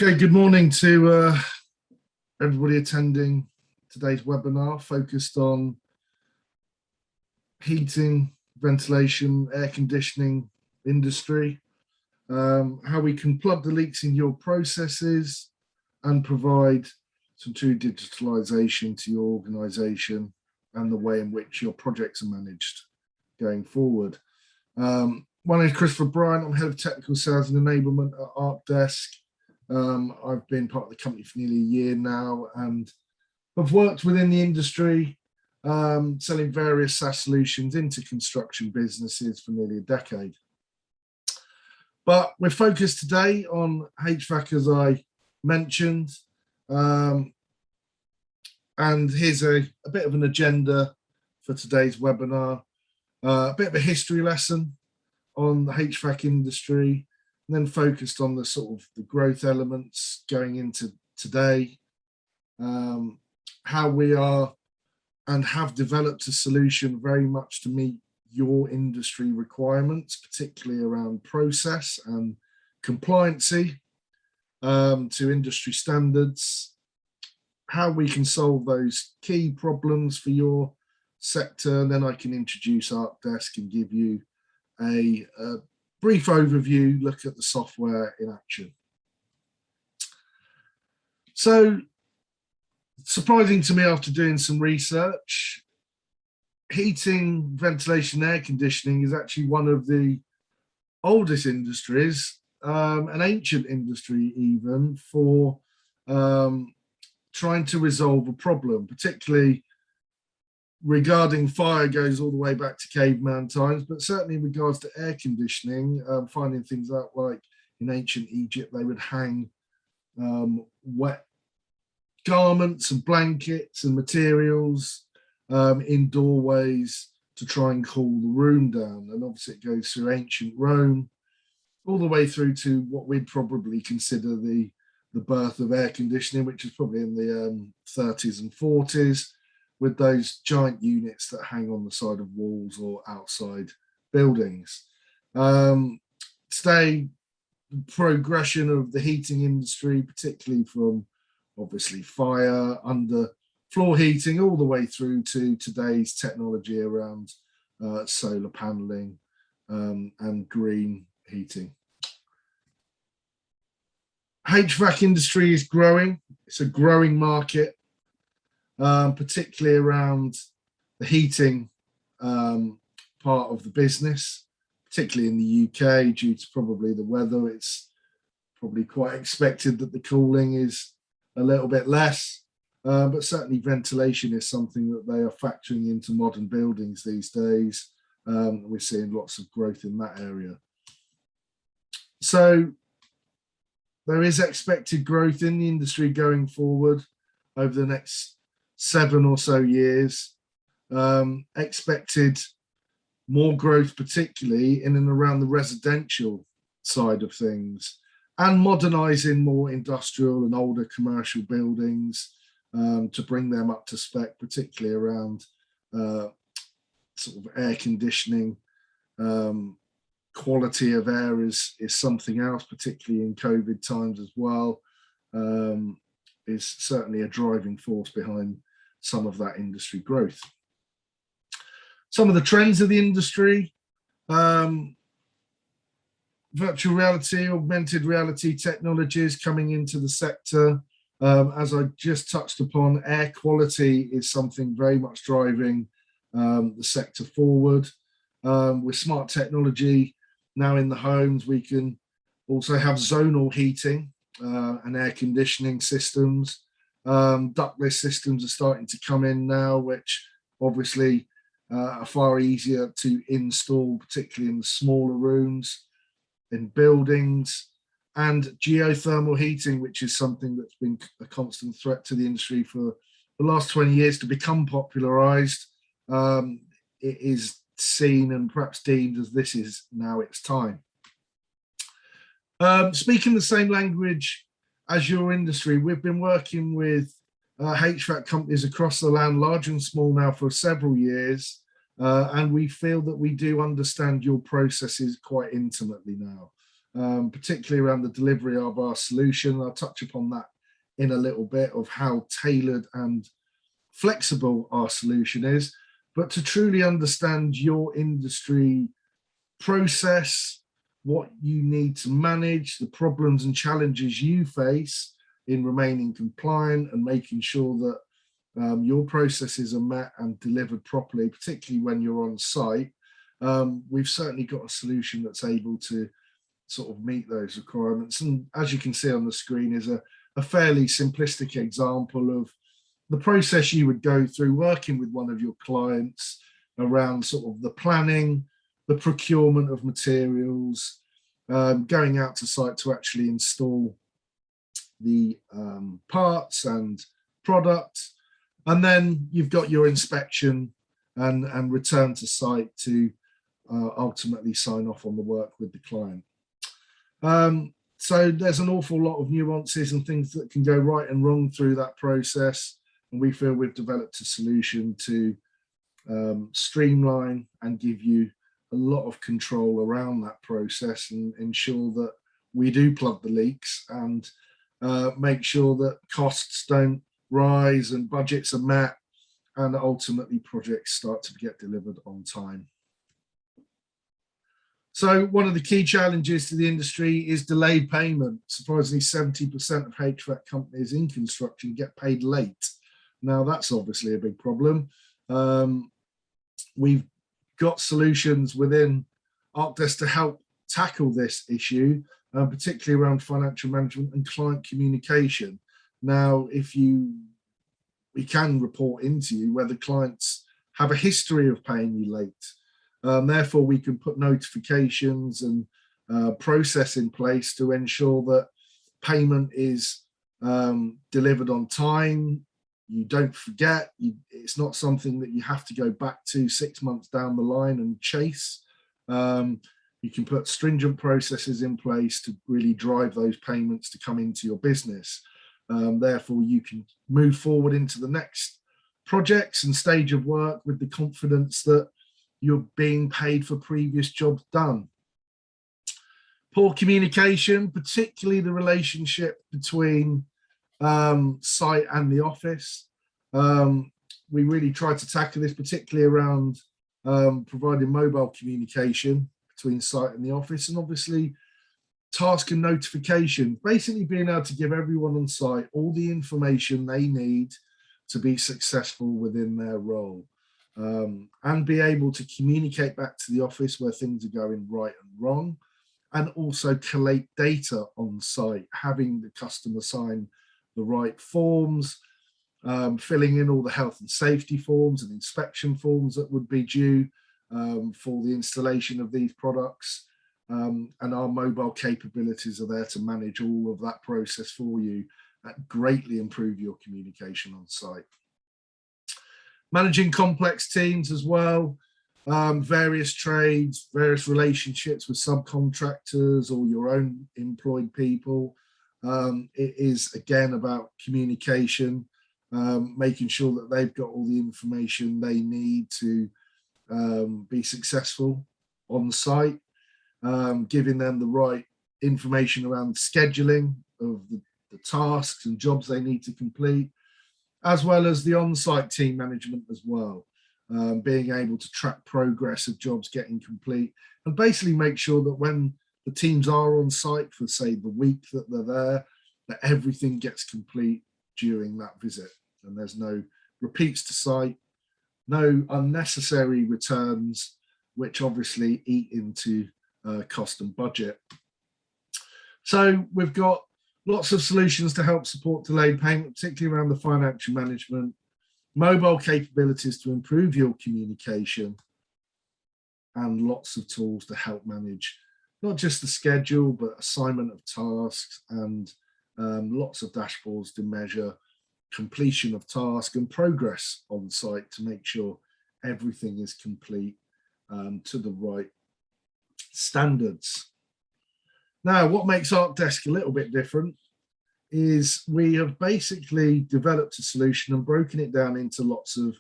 Okay, good morning to everybody attending today's webinar focused on heating, ventilation, air conditioning industry, how we can plug the leaks in your processes and provide some true digitalisation to your organisation and the way in which your projects are managed going forward. My name is Christopher Bryant. I'm Head of Technical Sales and Enablement at Archdesk. I've been part of the company for nearly a year now and have worked within the industry selling various SaaS solutions into construction businesses for nearly a decade. But we're focused today on HVAC, as I mentioned, and here's a bit of an agenda for today's webinar, a bit of a history lesson on the HVAC industry, and then focused on the sort of the growth elements going into today, how we are and have developed a solution very much to meet your industry requirements, particularly around process and compliancy to industry standards, how we can solve those key problems for your sector, and then I can introduce Archdesk and give you a brief overview, look at the software in action. So, surprising to me after doing some research, heating, ventilation, air conditioning is actually one of the oldest industries, an ancient industry even, for trying to resolve a problem, particularly regarding fire goes all the way back to caveman times, but certainly in regards to air conditioning, finding things out like in ancient Egypt, they would hang wet garments and blankets and materials in doorways to try and cool the room down. And obviously it goes through ancient Rome, all the way through to what we'd probably consider the birth of air conditioning, which is probably in the 30s and 40s, with those giant units that hang on the side of walls or outside buildings. Today, the progression of the heating industry, particularly from obviously fire, under floor heating, all the way through to today's technology around solar paneling and green heating. HVAC industry is growing. It's a growing market, particularly around the heating part of the business, particularly in the UK, due to probably the weather. It's probably quite expected that the cooling is a little bit less, but certainly ventilation is something that they are factoring into modern buildings these days. We're seeing lots of growth in that area. So there is expected growth in the industry going forward over the next 7 or so years. Expected more growth, particularly in and around the residential side of things, and modernising more industrial and older commercial buildings to bring them up to spec, particularly around sort of air conditioning. Quality of air is something else, particularly in COVID times as well, is certainly a driving force behind some of that industry growth. Some of the trends of the industry: virtual reality, augmented reality technologies coming into the sector. As I just touched upon, air quality is something very much driving the sector forward. With smart technology now in the homes, we can also have zonal heating and air conditioning systems. Ductless systems are starting to come in now, which obviously are far easier to install, particularly in the smaller rooms in buildings. And geothermal heating, which is something that's been a constant threat to the industry for the last 20 years to become popularized. It is seen and perhaps deemed as this is now its time. Speaking the same language as your industry, we've been working with HVAC companies across the land, large and small now, for several years, and we feel that we do understand your processes quite intimately now. particularly around the delivery of our solution. I'll touch upon that in a little bit, of how tailored and flexible our solution is. But to truly understand your industry process, what you need to manage, the problems and challenges you face in remaining compliant and making sure that your processes are met and delivered properly, particularly when you're on site, we've certainly got a solution that's able to sort of meet those requirements. And as you can see on the screen is a fairly simplistic example of the process you would go through working with one of your clients around sort of the planning, the procurement of materials, going out to site to actually install the parts and products. And then you've got your inspection and return to site to ultimately sign off on the work with the client. So there's an awful lot of nuances and things that can go right and wrong through that process. And we feel we've developed a solution to streamline and give you a lot of control around that process and ensure that we do plug the leaks and make sure that costs don't rise and budgets are met, and ultimately projects start to get delivered on time. So one of the key challenges to the industry is delayed payment. Surprisingly, 70% of HVAC companies in construction get paid late. Now that's obviously a big problem. We've got solutions within Archdesk to help tackle this issue, particularly around financial management and client communication. Now, we can report into you whether clients have a history of paying you late. Therefore, we can put notifications and process in place to ensure that payment is delivered on time. You don't forget. It's not something that you have to go back to 6 months down the line and chase. You can put stringent processes in place to really drive those payments to come into your business. Therefore, you can move forward into the next projects and stage of work with the confidence that you're being paid for previous jobs done. Poor communication, particularly the relationship between site and the office. We really try to tackle this, particularly around providing mobile communication between site and the office, and obviously task and notification, basically being able to give everyone on site all the information they need to be successful within their role, and be able to communicate back to the office where things are going right and wrong, and also collate data on site, having the customer sign the right forms, filling in all the health and safety forms and inspection forms that would be due for the installation of these products. And our mobile capabilities are there to manage all of that process for you and greatly improve your communication on site. Managing complex teams as well, various trades, various relationships with subcontractors or your own employed people. It is again about communication, making sure that they've got all the information they need to be successful on site, giving them the right information around scheduling of the tasks and jobs they need to complete, as well as the on-site team management as well, being able to track progress of jobs getting complete and basically make sure that when the teams are on site for, say, the week that they're there, that everything gets complete during that visit and there's no repeats to site, no unnecessary returns, which obviously eat into cost and budget. So we've got lots of solutions to help support delayed payment, particularly around the financial management, mobile capabilities to improve your communication, and lots of tools to help manage not just the schedule, but assignment of tasks, and lots of dashboards to measure completion of task and progress on site to make sure everything is complete to the right standards. Now, what makes Archdesk a little bit different is we have basically developed a solution and broken it down into lots of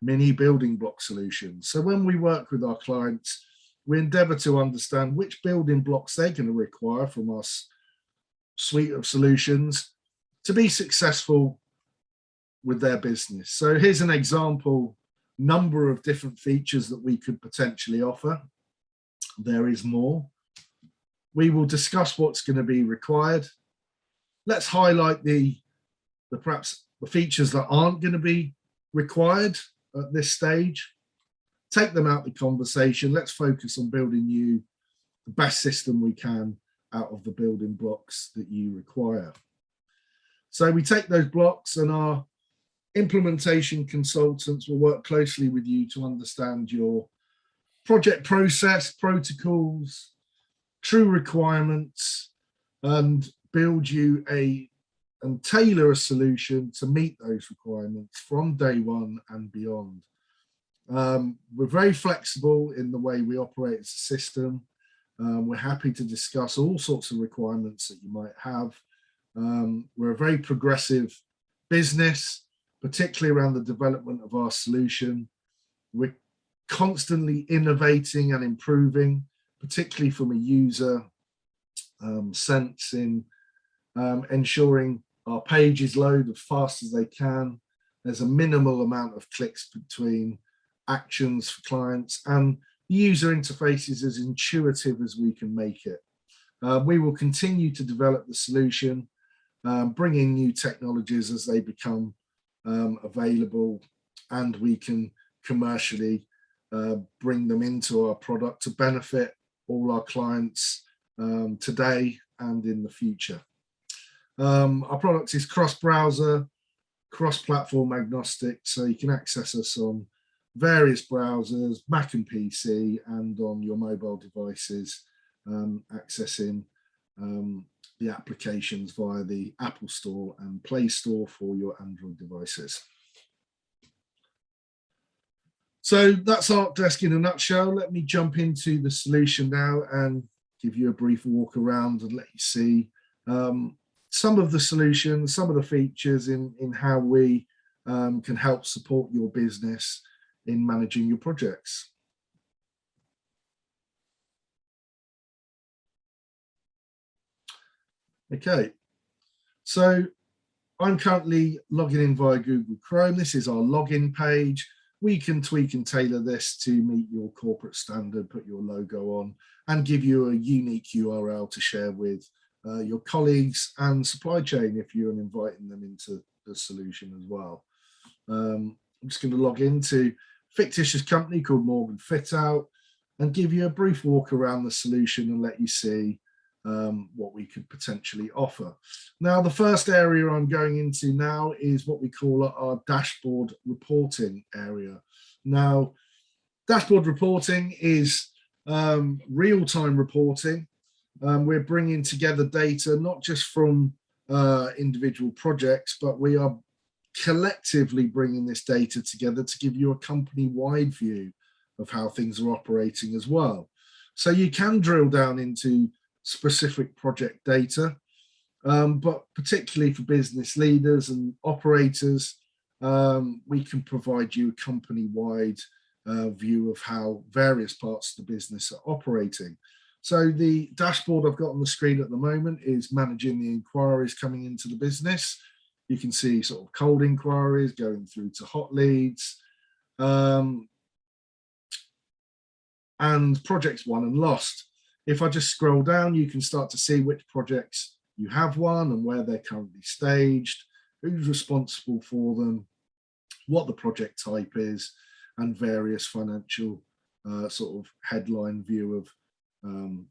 mini building block solutions. So when we work with our clients, we endeavour to understand which building blocks they're going to require from our suite of solutions to be successful with their business. So here's an example number of different features that we could potentially offer. There is more. We will discuss what's going to be required. Let's highlight perhaps the features that aren't going to be required at this stage. Take them out of the conversation. Let's focus on building you the best system we can out of the building blocks that you require. So we take those blocks, and our implementation consultants will work closely with you to understand your project process, protocols, true requirements, and build you and tailor a solution to meet those requirements from day one and beyond. We're very flexible in the way we operate as a system. We're happy to discuss all sorts of requirements that you might have. We're a very progressive business, particularly around the development of our solution. We're constantly innovating and improving, particularly from a user sense, in ensuring our pages load as fast as they can. There's a minimal amount of clicks between actions for clients, and the user interface is as intuitive as we can make it. We will continue to develop the solution, bring in new technologies as they become available, and we can commercially bring them into our product to benefit all our clients today and in the future. Our product is cross-browser, cross-platform agnostic, so you can access us on various browsers, Mac and PC, and on your mobile devices, accessing the applications via the Apple Store and Play Store for your Android devices. So that's Archdesk in a nutshell. Let me jump into the solution now and give you a brief walk around and let you see some of the solutions, some of the features in how we can help support your business in managing your projects. Okay, so I'm currently logging in via Google Chrome. This is our login page. We can tweak and tailor this to meet your corporate standard, put your logo on, and give you a unique URL to share with your colleagues and supply chain if you're inviting them into the solution as well. I'm just going to log into a fictitious company called Morgan Fit Out and give you a brief walk around the solution and let you see what we could potentially offer. Now, the first area I'm going into now is what we call our dashboard reporting area. Now, dashboard reporting is real-time reporting. We're bringing together data, not just from individual projects, but we are collectively bringing this data together to give you a company-wide view of how things are operating as well. So you can drill down into specific project data, but particularly for business leaders and operators, we can provide you a company-wide view of how various parts of the business are operating. So the dashboard I've got on the screen at the moment is managing the inquiries coming into the business. You can see sort of cold inquiries going through to hot leads, and projects won and lost. If I just scroll down, you can start to see which projects you have won and where they're currently staged, who's responsible for them, what the project type is, and various financial sort of headline view of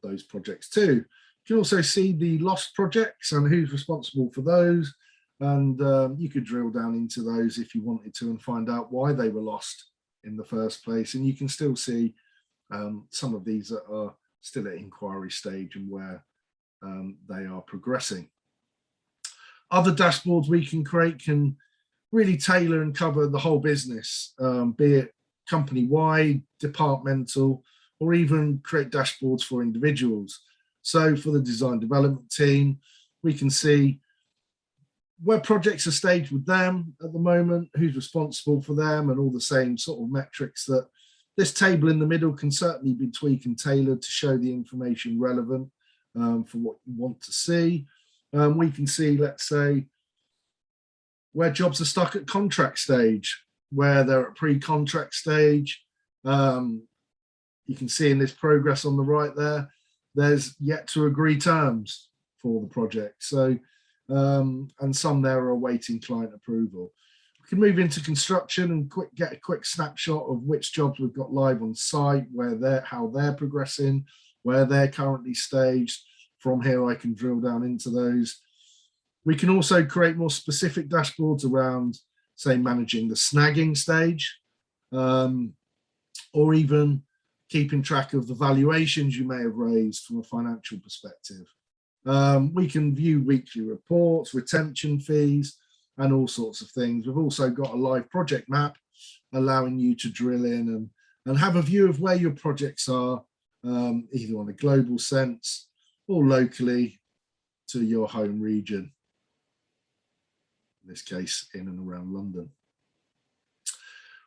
those projects too. You can also see the lost projects and who's responsible for those, and you could drill down into those if you wanted to and find out why they were lost in the first place. And you can still see some of these that are still at inquiry stage and where they are progressing. Other dashboards we can create can really tailor and cover the whole business, be it company-wide, departmental, or even create dashboards for individuals. So for the design development team, we can see where projects are staged with them at the moment, who's responsible for them, and all the same sort of metrics that This table in the middle can certainly be tweaked and tailored to show the information relevant for what you want to see. We can see, let's say, where jobs are stuck at contract stage, where they're at pre-contract stage. You can see in this progress on the right there, there's yet to agree terms for the project. So, and some there are awaiting client approval. We can move into construction and get a quick snapshot of which jobs we've got live on site, how they're progressing, where they're currently staged. From here, I can drill down into those. We can also create more specific dashboards around, say, managing the snagging stage, or even keeping track of the valuations you may have raised from a financial perspective. We can view weekly reports, retention fees, and all sorts of things. We've also got a live project map allowing you to drill in and have a view of where your projects are, either on a global sense or locally to your home region, in this case in and around London.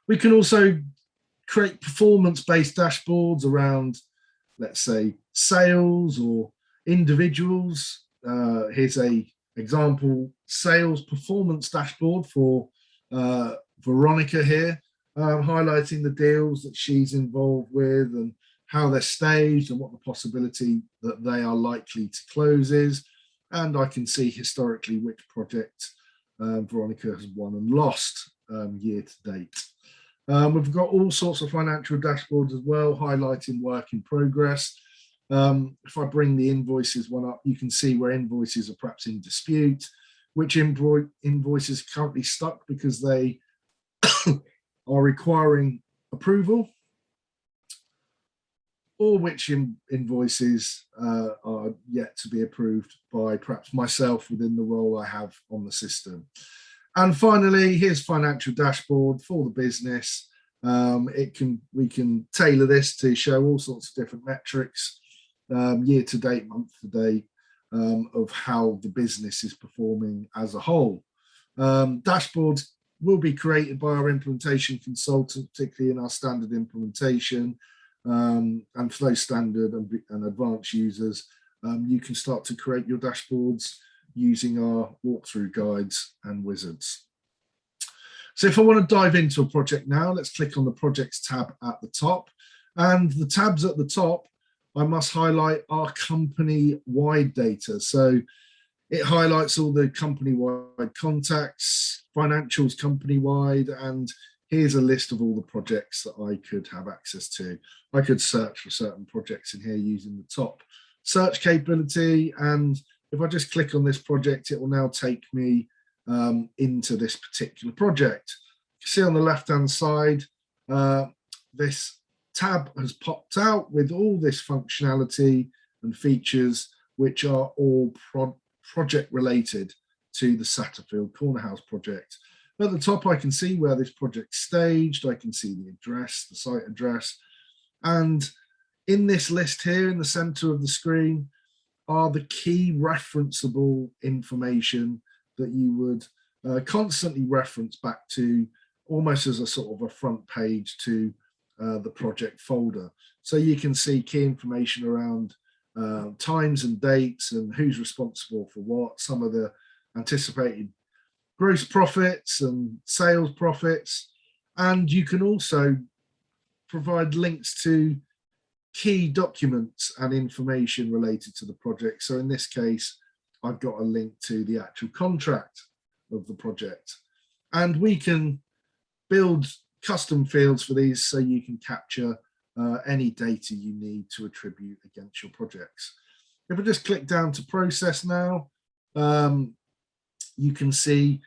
We can also create performance-based dashboards around, let's say, sales or individuals. Here's a example sales performance dashboard for Veronica here, highlighting the deals that she's involved with and how they're staged and what the possibility that they are likely to close is. And I can see historically which project Veronica has won and lost year to date. We've got all sorts of financial dashboards as well, highlighting work in progress. If I bring the invoices one up, you can see where invoices are perhaps in dispute, which invoices are currently stuck because they are requiring approval, or which invoices are yet to be approved by perhaps myself within the role I have on the system. And finally, here's financial dashboard for the business. We can tailor this to show all sorts of different metrics, year to date, month to date, of how the business is performing as a whole. Dashboards will be created by our implementation consultant, particularly in our standard implementation. And for those standard and advanced users, you can start to create your dashboards using our walkthrough guides and wizards. So if I want to dive into a project now, let's click on the projects tab at the top. And the tabs at the top, I must highlight our company-wide data. So it highlights all the company-wide contacts, financials company-wide, and here's a list of all the projects that I could have access to. I could search for certain projects in here using the top search capability. And if I just click on this project, it will now take me into this particular project. You can see on the left-hand side, this tab has popped out with all this functionality and features, which are all project related to the Satterfield Corner House project. At the top, I can see where this project's staged. I can see the address, the site address. And in this list here in the center of the screen are the key referenceable information that you would constantly reference back to, almost as a sort of a front page to the project folder. So you can see key information around times and dates and who's responsible for what, some of the anticipated gross profits and sales profits. And you can also provide links to key documents and information related to the project. So in this case, I've got a link to the actual contract of the project. And we can build custom fields for these so you can capture any data you need to attribute against your projects. If I just click down to process now, you can see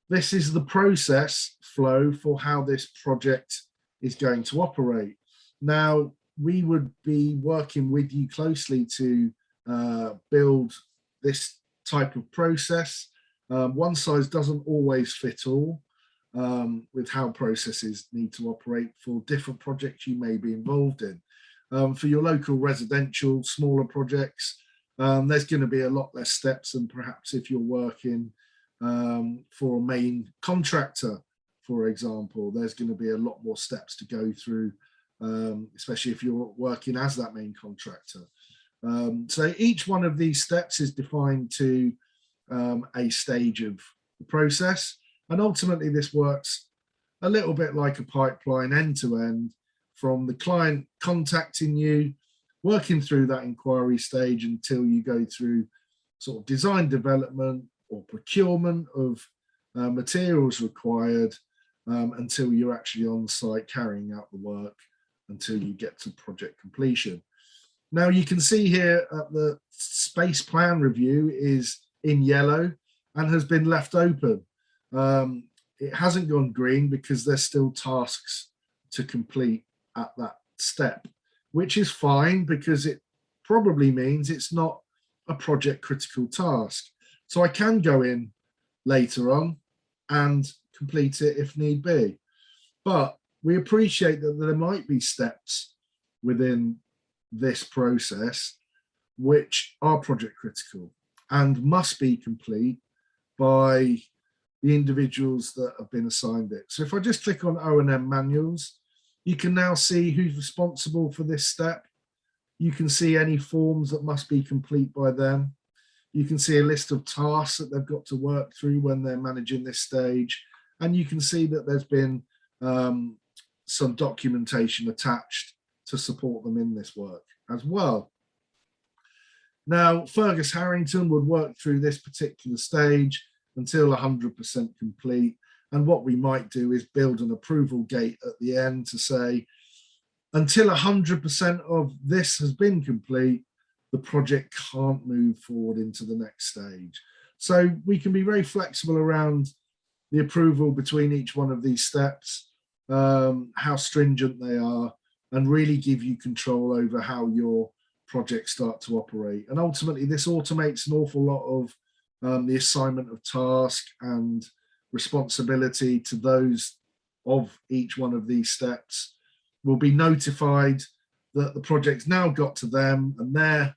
this is the process flow for how this project is going to operate. Now, we would be working with you closely to build this type of process. One size doesn't always fit all with how processes need to operate for different projects you may be involved in. For your local residential, smaller projects, there's going to be a lot less steps than perhaps if you're working for a main contractor, for example, there's going to be a lot more steps to go through, especially if you're working as that main contractor. So each one of these steps is defined to a stage of the process, and ultimately this works a little bit like a pipeline, end to end, from the client contacting you, working through that inquiry stage until you go through sort of design development or procurement of materials required, until you're actually on site carrying out the work until you get to project completion. Now you can see here the space plan review is in yellow and has been left open. It hasn't gone green because there's still tasks to complete at that step, which is fine because it probably means it's not a project critical task. So I can go in later on and complete it if need be. But we appreciate that there might be steps within this process which are project critical and must be complete by the individuals that have been assigned it. So if I just click on O&M manuals, you can now see who's responsible for this step. You can see any forms that must be complete by them. You can see a list of tasks that they've got to work through when they're managing this stage. And you can see that there's been some documentation attached to support them in this work as well. Now, Fergus Harrington would work through this particular stage until 100% complete. And what we might do is build an approval gate at the end to say, until 100% of this has been complete, the project can't move forward into the next stage. So we can be very flexible around the approval between each one of these steps, how stringent they are, and really give you control over how your projects start to operate. And ultimately, this automates an awful lot of the assignment of task and responsibility to those of each one of these steps. Will be notified that the project's now got to them and they're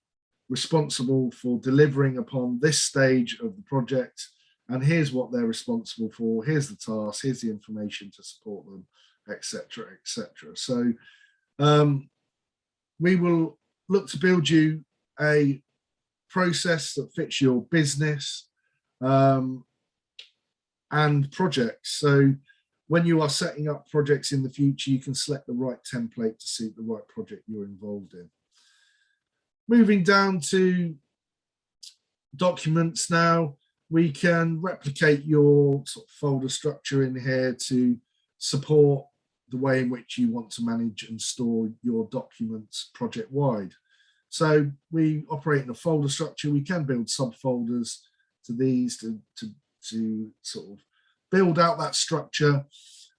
responsible for delivering upon this stage of the project. And here's what they're responsible for. Here's the task. Here's the information to support them, etc., etc. So we will look to build you a process that fits your business and projects. So when you are setting up projects in the future, you can select the right template to suit the right project you're involved in. Moving down to documents now, we can replicate your sort of folder structure in here to support the way in which you want to manage and store your documents project-wide. So we operate in a folder structure. We can build subfolders to these to sort of build out that structure,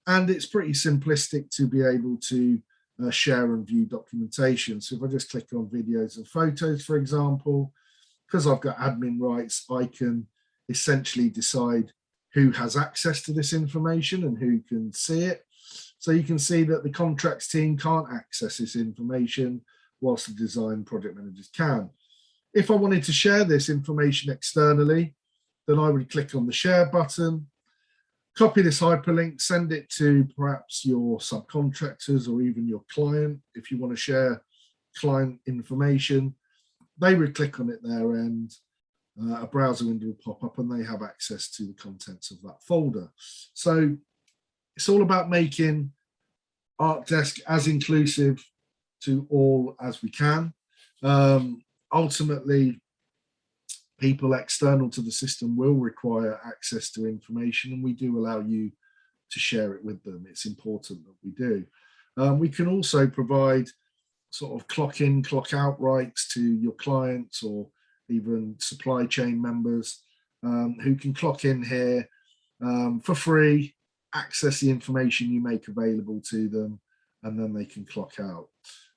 and it's pretty simplistic to be able to share and view documentation. So if I just click on videos and photos, for example, because I've got admin rights, I can essentially decide who has access to this information and who can see it. So you can see that the contracts team can't access this information whilst the design project managers can. If I wanted to share this information externally, then I would click on the share button, copy this hyperlink, send it to perhaps your subcontractors or even your client. If you want to share client information, they would click on it their end, a browser window will pop up and they have access to the contents of that folder. So it's all about making Archdesk as inclusive to all as we can. Ultimately, people external to the system will require access to information, and we do allow you to share it with them. It's important that we do. We can also provide sort of clock in, clock out rights to your clients or even supply chain members who can clock in here for free, access the information you make available to them, and then they can clock out.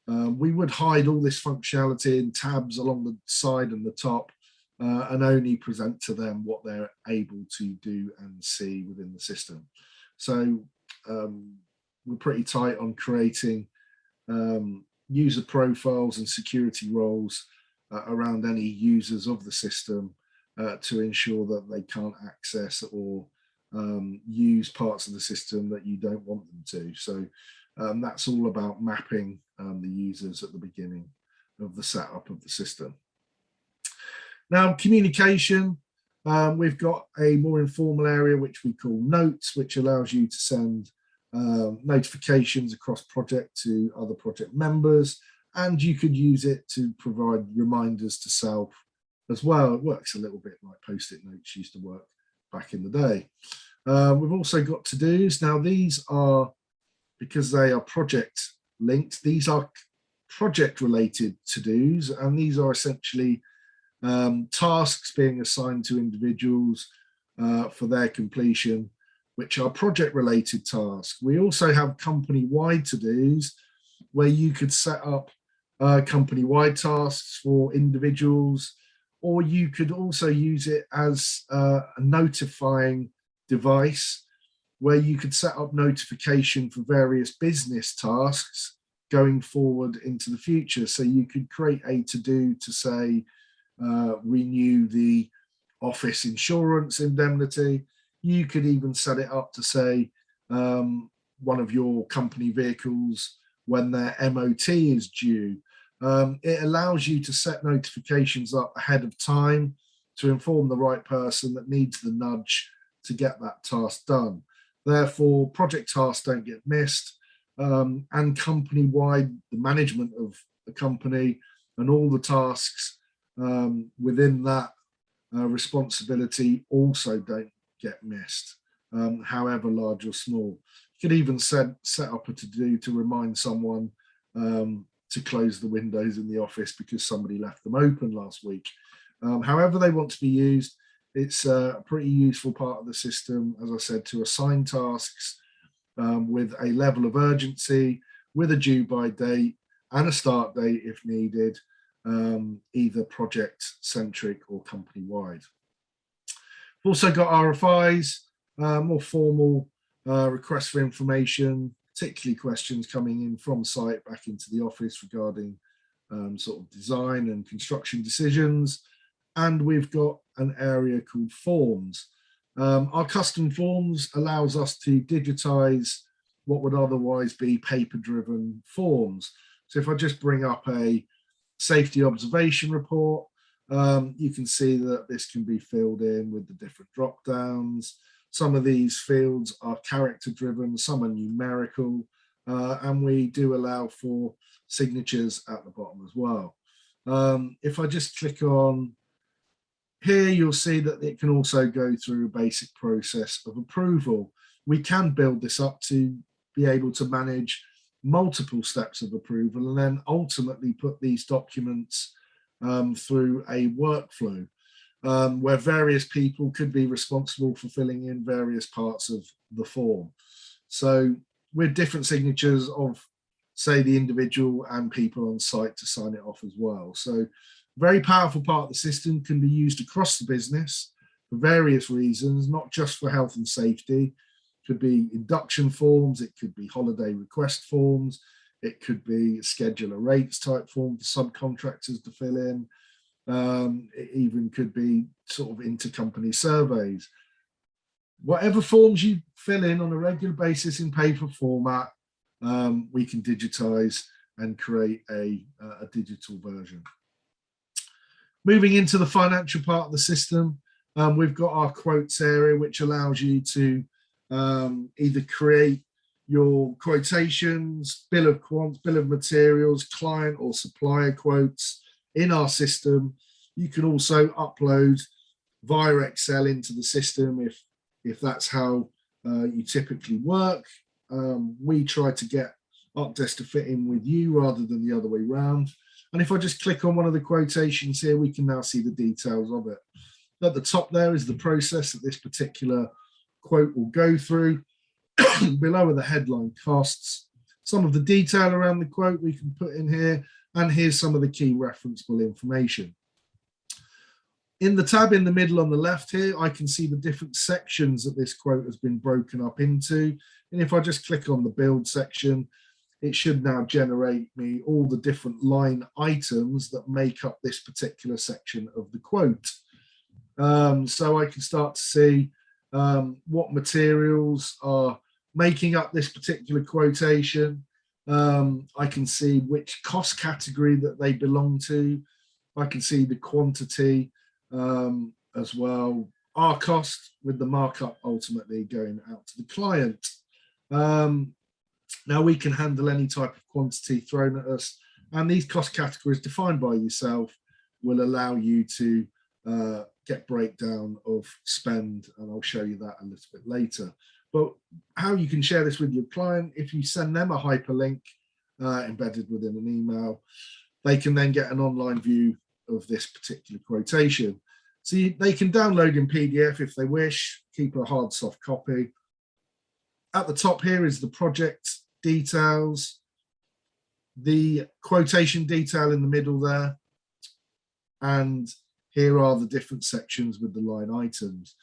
We would hide all this functionality in tabs along the side and the top and only present to them what they're able to do and see within the system. So we're pretty tight on creating user profiles and security roles around any users of the system to ensure that they can't access or use parts of the system that you don't want them to. So that's all about mapping the users at the beginning of the setup of the system. Now, communication, we've got a more informal area which we call notes, which allows you to send notifications across project to other project members, and you could use it to provide reminders to self as well. It works a little bit like post-it notes used to work back in the day. We've also got to-dos. Now, these are, because they are project linked, these are project related to-dos, and these are essentially tasks being assigned to individuals for their completion, which are project related tasks. We also have company-wide to-dos, where you could set up company-wide tasks for individuals, or you could also use it as a notifying device where you could set up notification for various business tasks going forward into the future. So you could create a to-do to say, renew the office insurance indemnity. You could even set it up to say one of your company vehicles, when their MOT is due. It allows you to set notifications up ahead of time to inform the right person that needs the nudge to get that task done. Therefore, project tasks don't get missed, and company-wide, the management of the company and all the tasks within that responsibility also don't get missed, however large or small. You could even set up a to-do to remind someone to close the windows in the office because somebody left them open last week. However they want to be used, it's a pretty useful part of the system, as I said, to assign tasks with a level of urgency, with a due by date and a start date if needed, either project centric or company wide. We've also got RFIs, more formal requests for information, particularly questions coming in from site back into the office regarding sort of design and construction decisions. And we've got an area called forms. Our custom forms allows us to digitize what would otherwise be paper-driven forms. So if I just bring up a safety observation report, you can see that this can be filled in with the different drop downs. Some of these fields are character driven, some are numerical, and we do allow for signatures at the bottom as well. If I just click on here, you'll see that it can also go through a basic process of approval. We can build this up to be able to manage multiple steps of approval and then ultimately put these documents through a workflow where various people could be responsible for filling in various parts of the form. So with different signatures of, say, the individual and people on site to sign it off as well. So very powerful part of the system, can be used across the business for various reasons, not just for health and safety. It could be induction forms, it could be holiday request forms, it could be scheduler rates type form for subcontractors to fill in. It even could be sort of intercompany surveys. Whatever forms you fill in on a regular basis in paper format, we can digitize and create a digital version. Moving into the financial part of the system, we've got our quotes area, which allows you to either create your quotations, bill of quants, bill of materials, client or supplier quotes in our system. You can also upload via Excel into the system if that's how you typically work. We try to get Archdesk to fit in with you rather than the other way around. And if I just click on one of the quotations here, we can now see the details of it. At the top there is the process that this particular quote will go through. Below are the headline costs. Some of the detail around the quote we can put in here, and here's some of the key referenceable information. In the tab in the middle on the left here, I can see the different sections that this quote has been broken up into. And if I just click on the build section, it should now generate me all the different line items that make up this particular section of the quote. So I can start to see what materials are making up this particular quotation. I can see which cost category that they belong to. I can see the quantity as well, our cost, with the markup ultimately going out to the client. Now we can handle any type of quantity thrown at us, and these cost categories defined by yourself will allow you to get breakdown of spend, and I'll show you that a little bit later. But how you can share this with your client, if you send them a hyperlink embedded within an email, they can then get an online view of this particular quotation. So they can download in PDF if they wish, keep a hard soft copy. At the top here is the project details, the quotation detail in the middle there, and here are the different sections with the line items.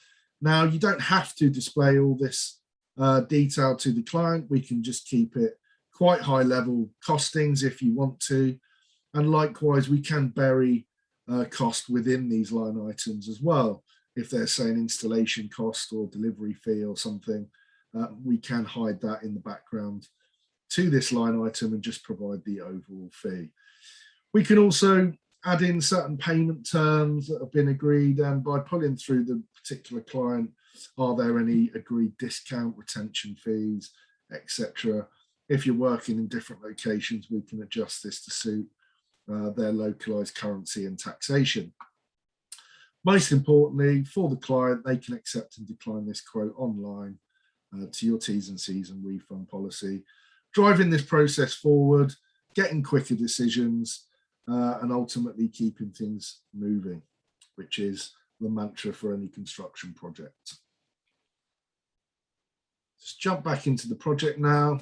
Now, you don't have to display all this detail to the client. We can just keep it quite high level costings if you want to. And likewise, we can bury cost within these line items as well. If there's, say, an installation cost or delivery fee or something, we can hide that in the background to this line item and just provide the overall fee. We can also add in certain payment terms that have been agreed, and by pulling through the particular client, are there any agreed discount, retention fees, etc. If you're working in different locations, we can adjust this to suit their localized currency and taxation. Most importantly, for the client, they can accept and decline this quote online to your T's and C's and refund policy, driving this process forward, getting quicker decisions, and ultimately keeping things moving, which is the mantra for any construction project. Just jump back into the project now.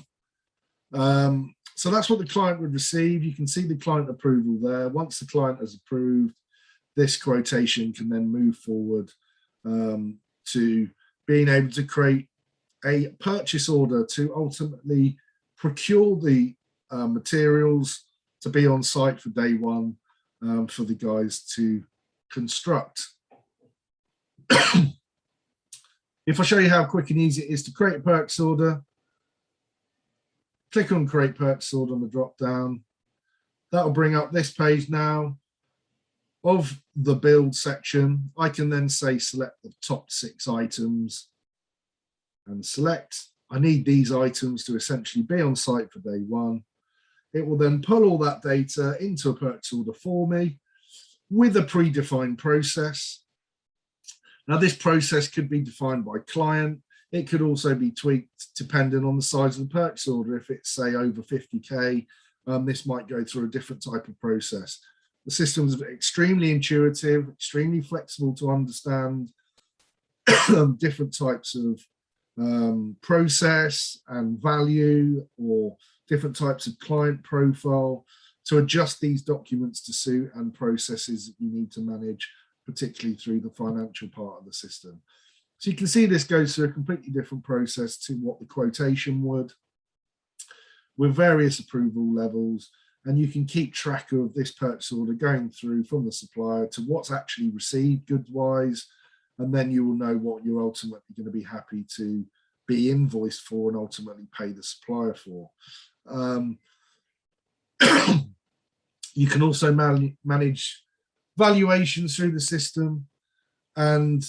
So that's what the client would receive. You can see the client approval there. Once the client has approved, this quotation can then move forward to being able to create a purchase order to ultimately procure the materials to be on site for day one for the guys to construct. If I show you how quick and easy it is to create a purchase order, click on create purchase order on the drop down. That'll bring up this page now of the build section. I can then say select the top 6 items and select. I need these items to essentially be on site for day one. It will then pull all that data into a purchase order for me with a predefined process. Now, this process could be defined by client. It could also be tweaked depending on the size of the purchase order. If it's, say, over 50K, this might go through a different type of process. The system is extremely intuitive, extremely flexible to understand different types of process and value, or different types of client profile, to adjust these documents to suit and processes that you need to manage, particularly through the financial part of the system. So you can see this goes through a completely different process to what the quotation would, with various approval levels, and you can keep track of this purchase order going through from the supplier to what's actually received goods-wise, and then you will know what you're ultimately going to be happy to be invoiced for and ultimately pay the supplier for. You can also manage valuations through the system, and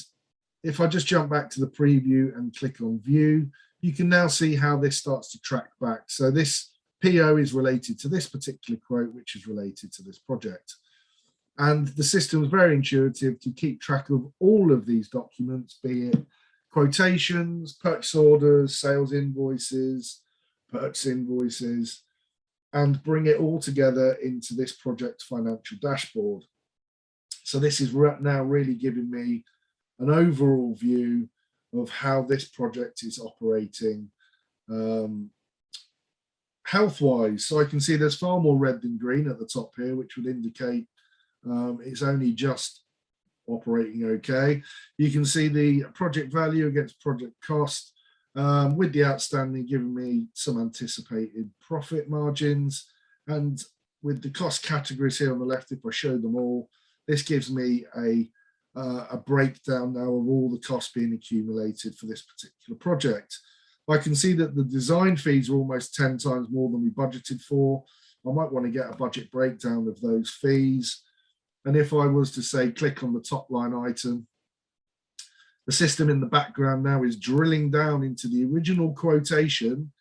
if I just jump back to the preview and click on view, you can now see how this starts to track back. So this PO is related to this particular quote, which is related to this project. And the system is very intuitive to keep track of all of these documents, be it quotations, purchase orders, sales invoices, purchase invoices, and bring it all together into this project financial dashboard. So this is now really giving me an overall view of how this project is operating health-wise. So I can see there's far more red than green at the top here, which would indicate it's only just operating okay. You can see the project value against project cost, with the outstanding giving me some anticipated profit margins. And with the cost categories here on the left, if I show them all, this gives me a a breakdown now of all the costs being accumulated for this particular project. I can see that the design fees are almost 10 times more than we budgeted for. I might want to get a budget breakdown of those fees. And if I was to say, click on the top line item, the system in the background now is drilling down into the original quotation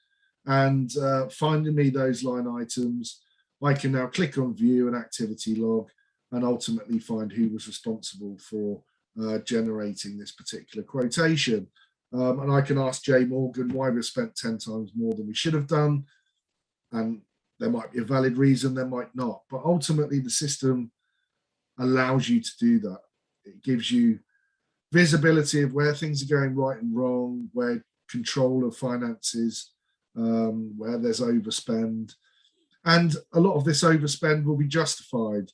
and finding me those line items. I can now click on view and activity log and ultimately find who was responsible for generating this particular quotation. And I can ask Jay Morgan why we've spent 10 times more than we should have done. And there might be a valid reason, there might not. But ultimately, the system allows you to do that. It gives you visibility of where things are going right and wrong, where control of finances, where there's overspend. And a lot of this overspend will be justified,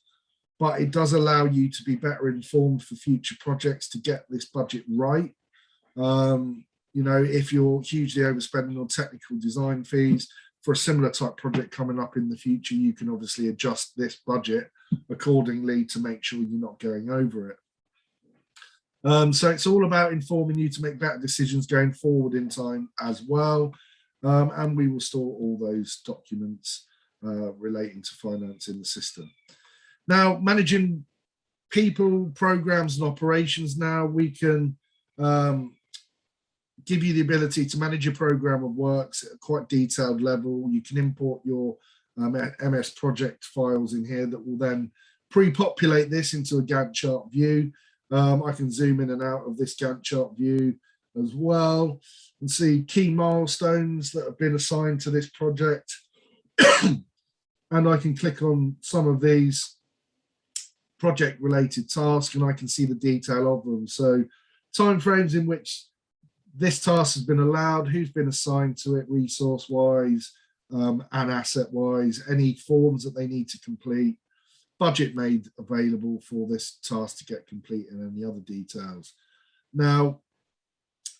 but it does allow you to be better informed for future projects to get this budget right. You know, if you're hugely overspending on technical design fees for a similar type project coming up in the future, you can obviously adjust this budget accordingly to make sure you're not going over it. So it's all about informing you to make better decisions going forward in time as well. And we will store all those documents relating to finance in the system. Now, managing people, programs and operations, now we can give you the ability to manage your program of works at a quite detailed level. You can import your MS project files in here that will then pre-populate this into a Gantt chart view. I can zoom in and out of this Gantt chart view as well and see key milestones that have been assigned to this project. And I can click on some of these project related tasks and I can see the detail of them. So timeframes in which this task has been allowed, who's been assigned to it resource wise and asset wise, any forms that they need to complete, budget made available for this task to get complete, and any other details. Now,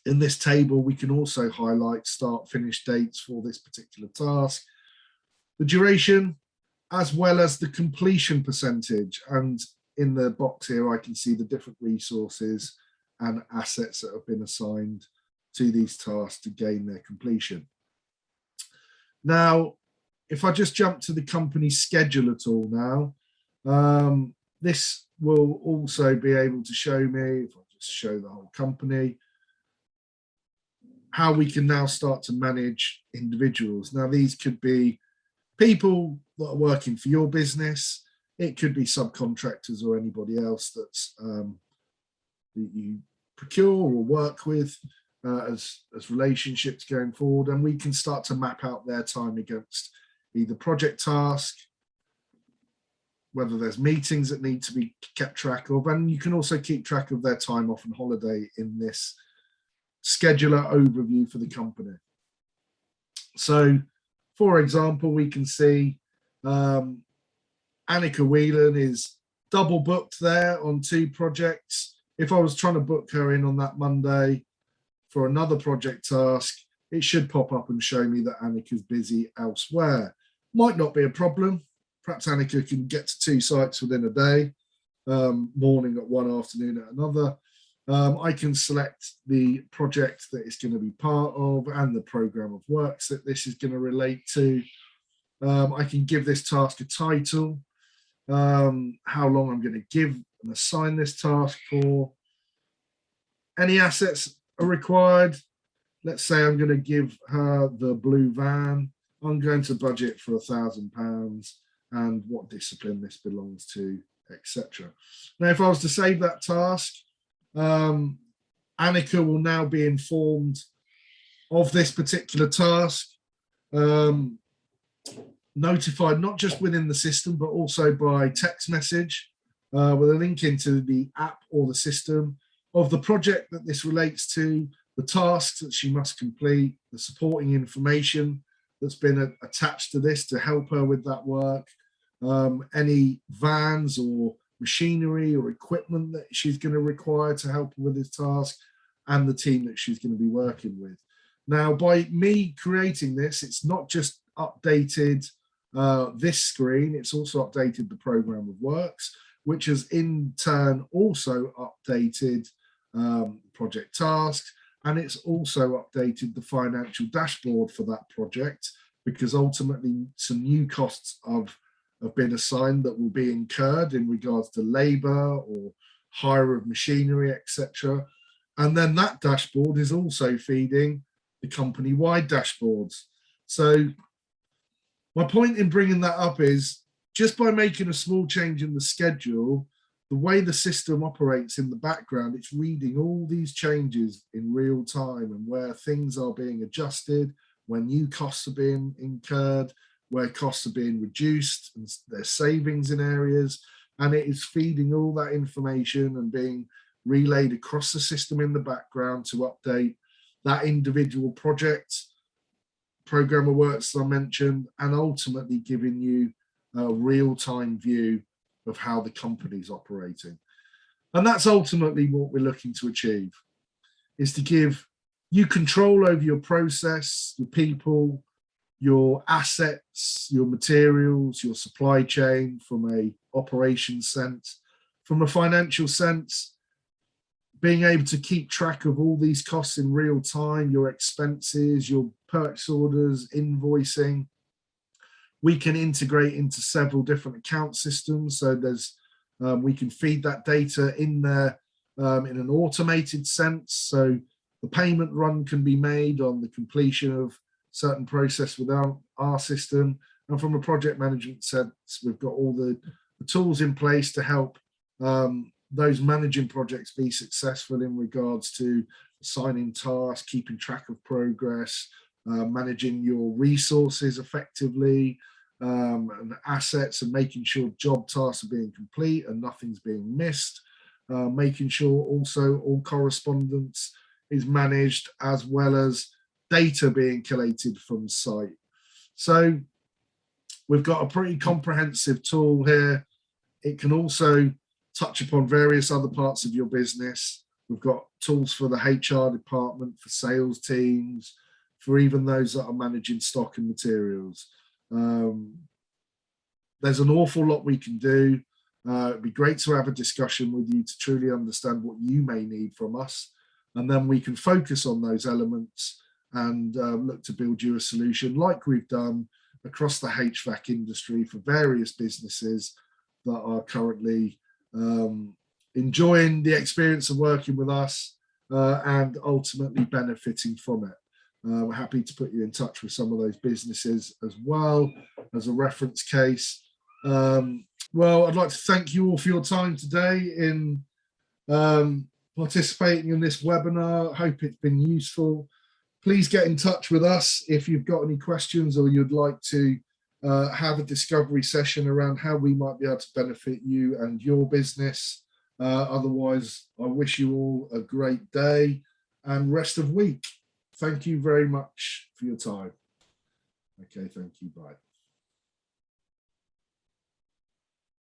in this table, we can also highlight start finish dates for this particular task, the duration, as well as the completion percentage. And in the box here, I can see the different resources and assets that have been assigned to these tasks to gain their completion. Now, if I just jump to the company scheduler tool now, this will also be able to show me, if I just show the whole company, how we can now start to manage individuals. Now, these could be people that are working for your business. It could be subcontractors or anybody else that's that you procure or work with as relationships going forward. And we can start to map out their time against either project task, whether there's meetings that need to be kept track of, and you can also keep track of their time off and holiday in this scheduler overview for the company. So, for example, we can see Annika Whelan is double booked there on 2 projects. If I was trying to book her in on that Monday for another project task, it should pop up and show me that Annika's busy elsewhere. Might not be a problem. Perhaps Annika can get to 2 sites within a day, morning at one, afternoon at another. I can select the project that it's going to be part of and the program of works that this is going to relate to. I can give this task a title, how long I'm going to give and assign this task for. Any assets are required. Let's say I'm going to give her the blue van. I'm going to budget for £1,000 and what discipline this belongs to, etc. Now, if I was to save that task, Annika will now be informed of this particular task, notified not just within the system, but also by text message with a link into the app or the system of the project that this relates to, the tasks that she must complete, the supporting information that's been attached to this to help her with that work, any vans or machinery or equipment that she's going to require to help her with this task, and the team that she's going to be working with. Now, by me creating this, it's not just updated this screen, it's also updated the program of works, which has in turn also updated project tasks, and it's also updated the financial dashboard for that project, because ultimately some new costs have been assigned that will be incurred in regards to labour or hire of machinery, etc. And then that dashboard is also feeding the company-wide dashboards. So my point in bringing that up is, just by making a small change in the schedule, the way the system operates in the background, it's reading all these changes in real time, and where things are being adjusted, where new costs are being incurred, where costs are being reduced, and there's savings in areas, and it is feeding all that information and being relayed across the system in the background to update that individual project, program of works that I mentioned, and ultimately giving you a real-time view of how the company's operating. And that's ultimately what we're looking to achieve, is to give you control over your process, your people, your assets, your materials, your supply chain, from a operations sense, from a financial sense, being able to keep track of all these costs in real time, your expenses, your purchase orders, invoicing. We can integrate into several different account systems. So there's, we can feed that data in there in an automated sense. So the payment run can be made on the completion of certain process with our system. And from a project management sense, we've got all the tools in place to help those managing projects be successful in regards to assigning tasks, keeping track of progress, managing your resources effectively, and assets, and making sure job tasks are being complete and nothing's being missed, making sure also all correspondence is managed, as well as data being collated from site. So we've got a pretty comprehensive tool here. It can also touch upon various other parts of your business. We've got tools for the HR department, for sales teams, for even those that are managing stock and materials. There's an awful lot we can do. It'd be great to have a discussion with you to truly understand what you may need from us, and then we can focus on those elements and look to build you a solution like we've done across the HVAC industry for various businesses that are currently enjoying the experience of working with us and ultimately benefiting from it. We're happy to put you in touch with some of those businesses as well as a reference case. Well, I'd like to thank you all for your time today in participating in this webinar. I hope it's been useful. Please get in touch with us if you've got any questions, or you'd like to have a discovery session around how we might be able to benefit you and your business. Otherwise, I wish you all a great day and rest of week. Thank you very much for your time. Okay, thank you. Bye.